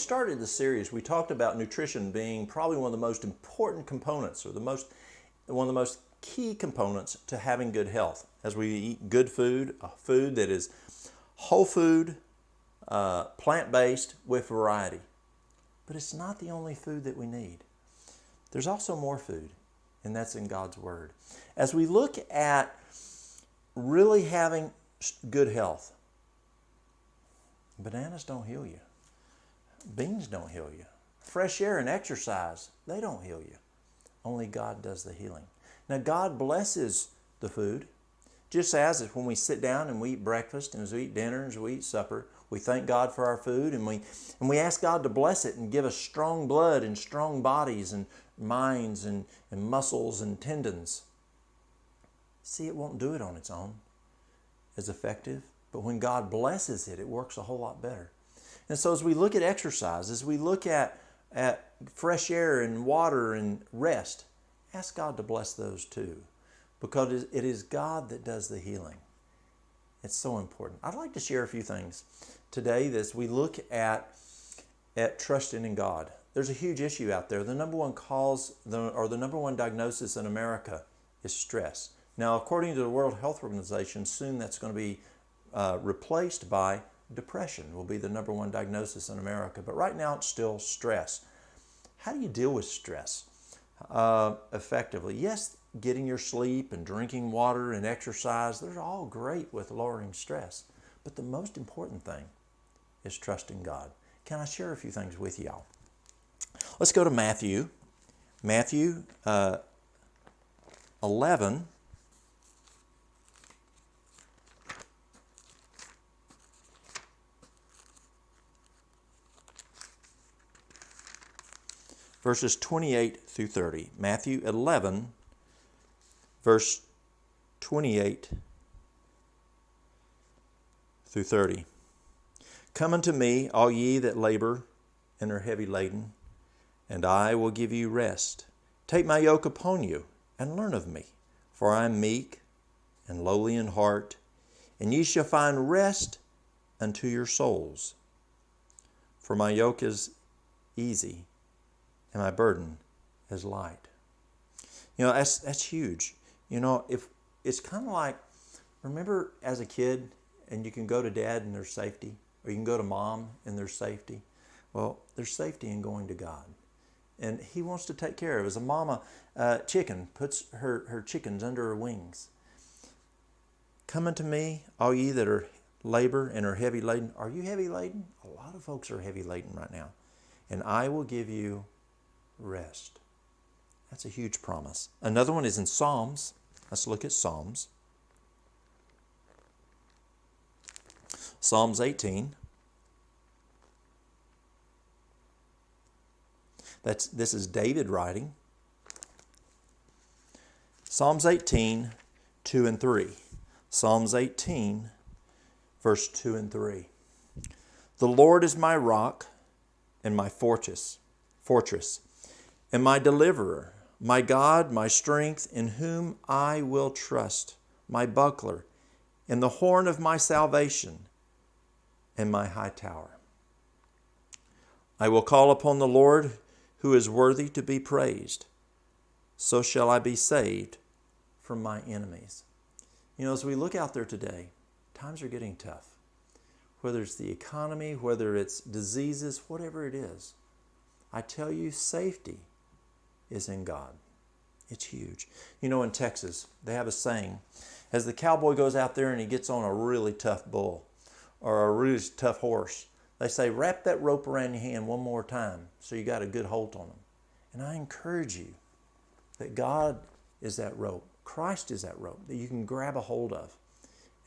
started the series, we talked about nutrition being probably one of the most important components, or one of the most key components to having good health. As we eat good food, a food that is whole food, plant-based with variety. But it's not the only food that we need. There's also more food, and that's in God's Word. As we look at really having good health, bananas don't heal you. Beans don't heal you. Fresh air and exercise, they don't heal you. Only God does the healing. Now, God blesses the food, just as if when we sit down and we eat breakfast, and as we eat dinner, and as we eat supper, we thank God for our food, and we ask God to bless it and give us strong blood and strong bodies and minds and muscles and tendons. See, it won't do it on its own as effective, but when God blesses it, it works a whole lot better. And so as we look at exercise, as we look at fresh air and water and rest, ask God to bless those too, because it is God that does the healing. It's so important. I'd like to share a few things today as we look at trusting in God. There's a huge issue out there. The number one cause, or the number one diagnosis in America is stress. Now, according to the World Health Organization, soon that's going to be replaced by depression will be the number one diagnosis in America. But right now it's still stress. How do you deal with stress effectively? Yes, getting your sleep and drinking water and exercise, they're all great with lowering stress. But the most important thing is trusting God. Can I share a few things with y'all? Let's go to Matthew. Matthew 11. Verses 28 through 30. Matthew 11, verse 28 through 30. Come unto me, all ye that labor and are heavy laden, and I will give you rest. Take my yoke upon you, and learn of me, for I am meek and lowly in heart, and ye shall find rest unto your souls. For my yoke is easy, and my burden is light. You know, that's huge. You know, if it's kind of like, remember as a kid, and you can go to dad and there's safety, or you can go to mom and there's safety. Well, there's safety in going to God. And He wants to take care of it. As a mama chicken puts her chickens under her wings. Come unto me, all ye that are labor and are heavy laden. Are you heavy laden? A lot of folks are heavy laden right now. And I will give you rest. That's a huge promise. Another one is in Psalms. Let's look at Psalms. Psalms 18. This is David writing. Psalms 18, 2 and 3. Psalms 18, verse 2 and 3. The Lord is my rock and my fortress, and my deliverer, my God, my strength, in whom I will trust, my buckler, and the horn of my salvation, and my high tower. I will call upon the Lord, who is worthy to be praised. So shall I be saved from my enemies. You know, as we look out there today, times are getting tough. Whether it's the economy, whether it's diseases, whatever it is, I tell you, safety is in God. It's huge. You know, in Texas, they have a saying, as the cowboy goes out there and he gets on a really tough bull or a really tough horse, they say, wrap that rope around your hand one more time so you got a good hold on him. And I encourage you that God is that rope. Christ is that rope that you can grab a hold of.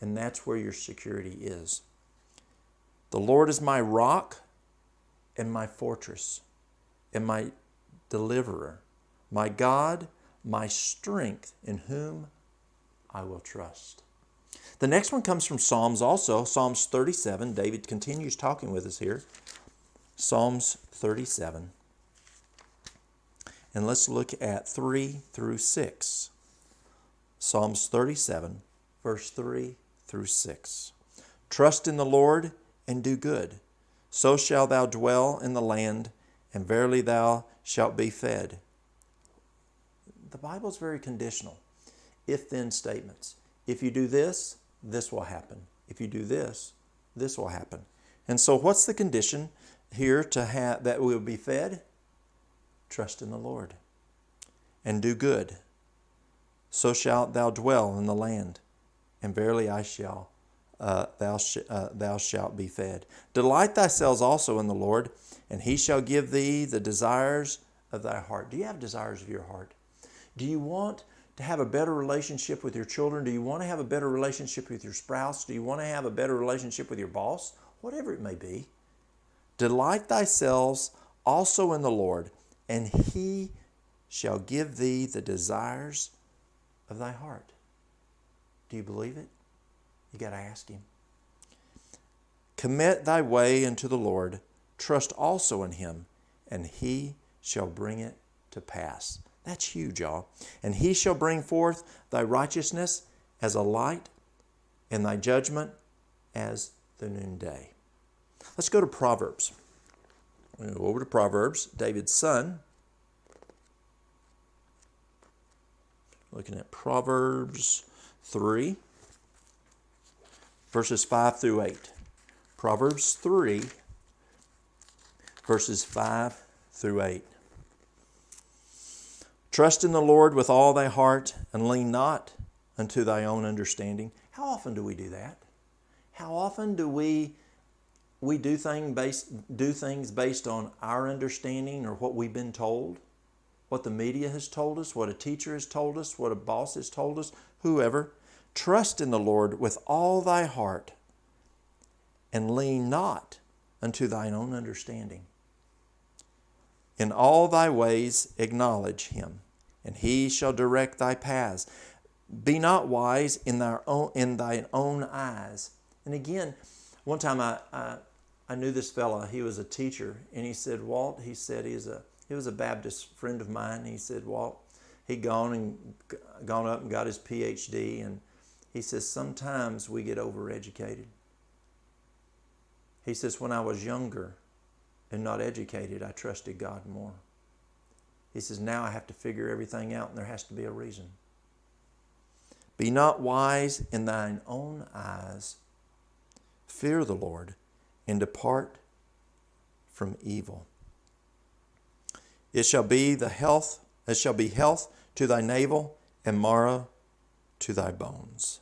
And that's where your security is. The Lord is my rock and my fortress and my deliverer, my God, my strength, in whom I will trust. The next one comes from Psalms also, Psalms 37. David continues talking with us here. Psalms 37. And let's look at 3 through 6. Psalms 37, verse 3 through 6. Trust in the Lord and do good. so shalt thou dwell in the land, and verily thou shalt be fed. The Bible is very conditional. If-then statements. If you do this, this will happen. If you do this, this will happen. And so what's the condition here to have that we will be fed? Trust in the Lord and do good. So shalt thou dwell in the land, and verily thou shalt be fed. Delight thyself also in the Lord, and he shall give thee the desires of thy heart. Do you have desires of your heart? Do you want to have a better relationship with your children? Do you want to have a better relationship with your spouse? Do you want to have a better relationship with your boss? Whatever it may be. Delight thyself also in the Lord, and he shall give thee the desires of thy heart. Do you believe it? You got to ask him. Commit thy way unto the Lord. Trust also in him, and he shall bring it to pass. That's huge, y'all. And he shall bring forth thy righteousness as a light, and thy judgment as the noonday. Let's go to Proverbs. We'll go over to Proverbs, David's son. Looking at Proverbs 3, verses 5 through 8. Proverbs 3, verses 5 through 8. Trust in the Lord with all thy heart, and lean not unto thy own understanding. How often do we do that? How often do we do things based on our understanding or what we've been told? What the media has told us, what a teacher has told us, what a boss has told us, whoever. Trust in the Lord with all thy heart, and lean not unto thine own understanding. In all thy ways acknowledge him, and he shall direct thy paths. Be not wise in thine own eyes. And again, one time I knew this fella. He was a teacher, and he said, Walt, he said he was a Baptist friend of mine. He said, Walt, he'd gone up and got his PhD, and he says, sometimes we get overeducated. He says, when I was younger and not educated, I trusted God more. He says, now I have to figure everything out, and there has to be a reason. Be not wise in thine own eyes. Fear the Lord, and depart from evil. It shall be health to thy navel, and marrow to thy bones.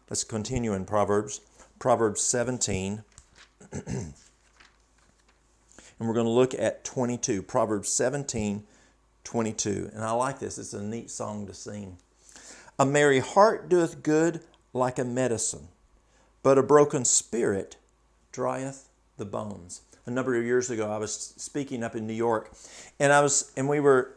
Let's continue in Proverbs 17. And we're going to look at 22. Proverbs 17, 22. And I like this. It's a neat song to sing. A merry heart doeth good like a medicine, but a broken spirit drieth the bones. A number of years ago, I was speaking up in New York, and we were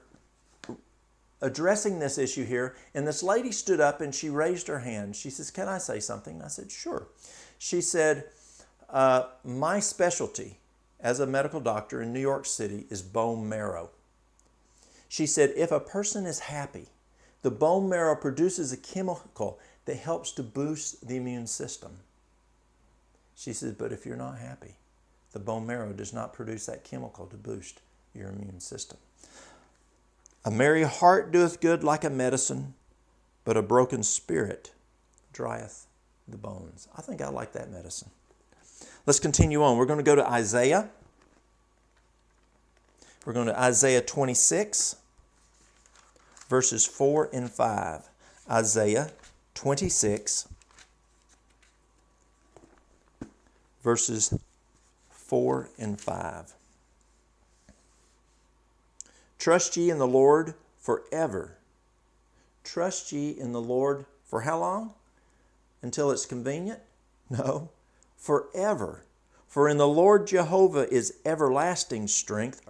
addressing this issue here, and this lady stood up and she raised her hand. She says, can I say something? I said, sure. She said, my specialty as a medical doctor in New York City is bone marrow. She said, if a person is happy, the bone marrow produces a chemical that helps to boost the immune system. She says, but if you're not happy, the bone marrow does not produce that chemical to boost your immune system. A merry heart doeth good like a medicine, but a broken spirit drieth the bones. I think I like that medicine. Let's continue on. We're going to go to Isaiah. We're going to Isaiah 26, verses 4 and 5. Isaiah 26, verses 4 and 5. Trust ye in the Lord forever. Trust ye in the Lord for how long? Until it's convenient? No, forever. For in the Lord Jehovah is everlasting strength.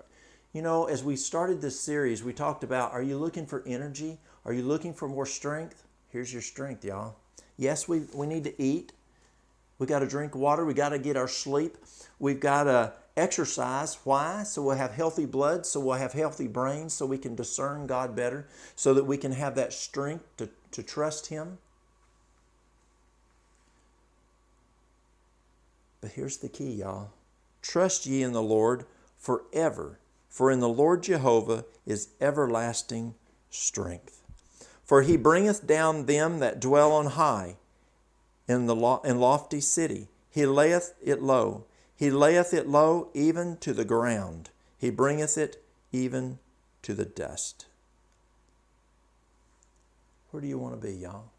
You know, as we started this series, we talked about, are you looking for energy? Are you looking for more strength? Here's your strength, y'all. Yes, we need to eat. We got to drink water. We got to get our sleep. We've got to exercise. Why? So we'll have healthy blood, so we'll have healthy brains, so we can discern God better, so that we can have that strength to trust Him. But here's the key, y'all. Trust ye in the Lord forever, for in the Lord Jehovah is everlasting strength. For he bringeth down them that dwell on high in lofty city. He layeth it low. He layeth it low even to the ground. He bringeth it even to the dust. Where do you want to be, y'all?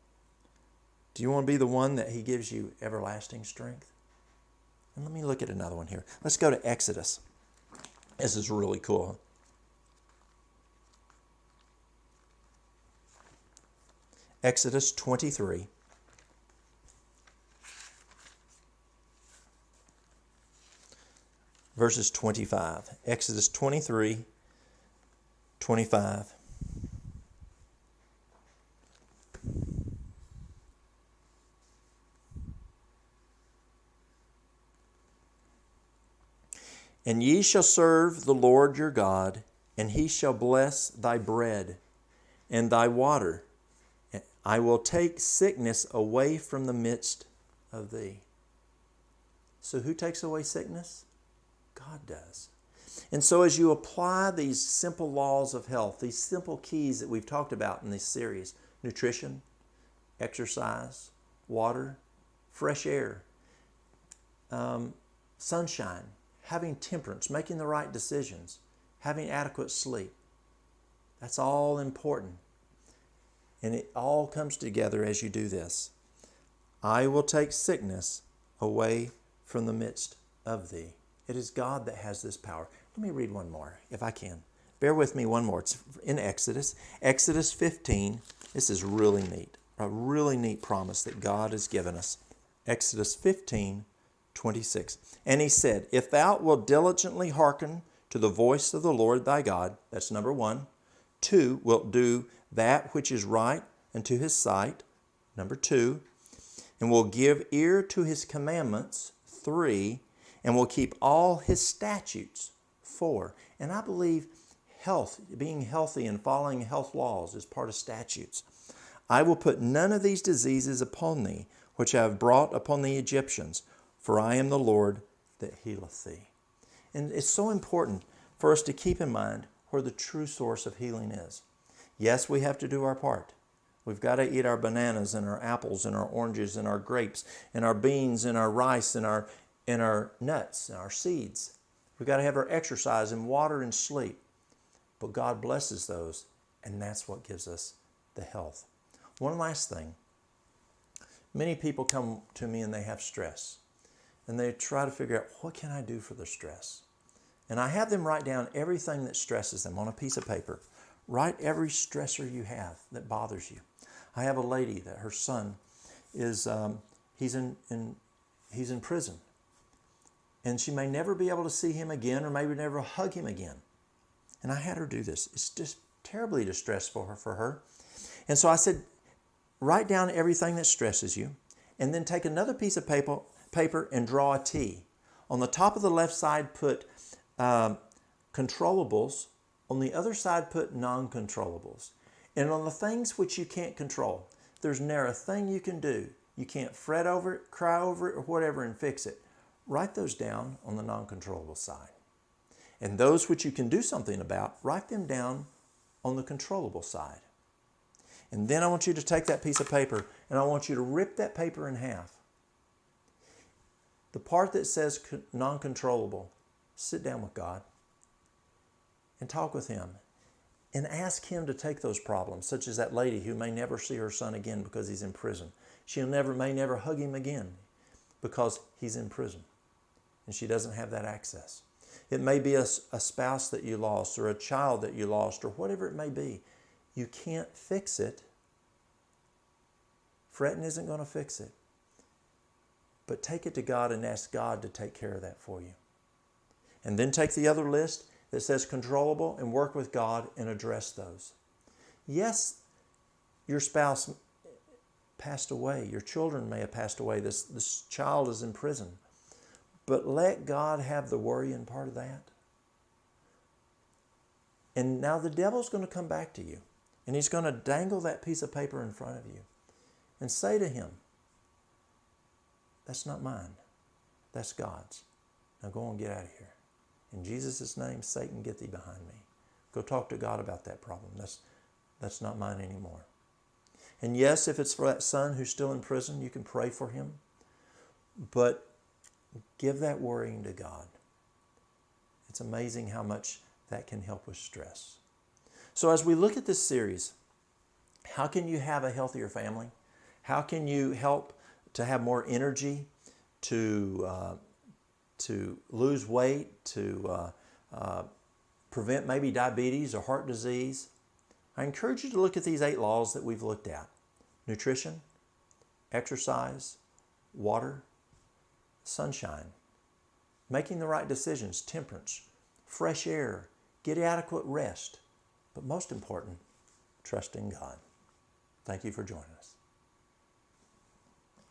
Do you want to be the one that he gives you everlasting strength? And let me look at another one here. Let's go to Exodus. This is really cool. Exodus 23. Verses 25. Exodus 23, 25. And ye shall serve the Lord your God, and he shall bless thy bread and thy water. I will take sickness away from the midst of thee. So who takes away sickness? God does. And so as you apply these simple laws of health, these simple keys that we've talked about in this series, nutrition, exercise, water, fresh air, sunshine, having temperance, making the right decisions, having adequate sleep. That's all important. And it all comes together as you do this. I will take sickness away from the midst of thee. It is God that has this power. Let me read one more, if I can. Bear with me one more. It's in Exodus. Exodus 15. This is really neat. A really neat promise that God has given us. Exodus 15, 26. And he said, if thou wilt diligently hearken to the voice of the Lord thy God, that's number 1. 2, wilt do that which is right unto his sight, number 2. And will give ear to his commandments, 3. And will keep all his statutes, 4. And I believe health, being healthy and following health laws is part of statutes. I will put none of these diseases upon thee, which I have brought upon the Egyptians, for I am the Lord that healeth thee. And it's so important for us to keep in mind where the true source of healing is. Yes, we have to do our part. We've got to eat our bananas and our apples and our oranges and our grapes and our beans and our rice and our nuts and our seeds. We've got to have our exercise and water and sleep. But God blesses those, and that's what gives us the health. One last thing. Many people come to me and they have stress. And they try to figure out, what can I do for the stress? And I have them write down everything that stresses them on a piece of paper. Write every stressor you have that bothers you. I have a lady that her son is, he's in prison. And she may never be able to see him again, or maybe never hug him again. And I had her do this. It's just terribly distressful for her. And so I said, write down everything that stresses you, and then take another piece of paper and draw a T. On the top of the left side, put controllables. On the other side, put non-controllables. And on the things which you can't control, there's never a thing you can do. You can't fret over it, cry over it, or whatever and fix it. Write those down on the non-controllable side. And those which you can do something about, write them down on the controllable side. And then I want you to take that piece of paper and I want you to rip that paper in half. The part that says non-controllable, sit down with God and talk with him and ask him to take those problems, such as that lady who may never see her son again because he's in prison. She may never hug him again because he's in prison and she doesn't have that access. It may be a spouse that you lost, or a child that you lost, or whatever it may be. You can't fix it. Fretting isn't going to fix it. But take it to God and ask God to take care of that for you. And then take the other list that says controllable and work with God and address those. Yes, your spouse passed away. Your children may have passed away. This child is in prison. But let God have the worrying part of that. And now the devil's going to come back to you. And he's going to dangle that piece of paper in front of you. And say to him, that's not mine. That's God's. Now go and get out of here. In Jesus' name, Satan, get thee behind me. Go talk to God about that problem. That's not mine anymore. And yes, if it's for that son who's still in prison, you can pray for him. But give that worrying to God. It's amazing how much that can help with stress. So as we look at this series, how can you have a healthier family? How can you help to have more energy, to lose weight, to prevent maybe diabetes or heart disease? I encourage you to look at these 8 laws that we've looked at. Nutrition, exercise, water, sunshine, making the right decisions, temperance, fresh air, get adequate rest, but most important, trusting God. Thank you for joining us.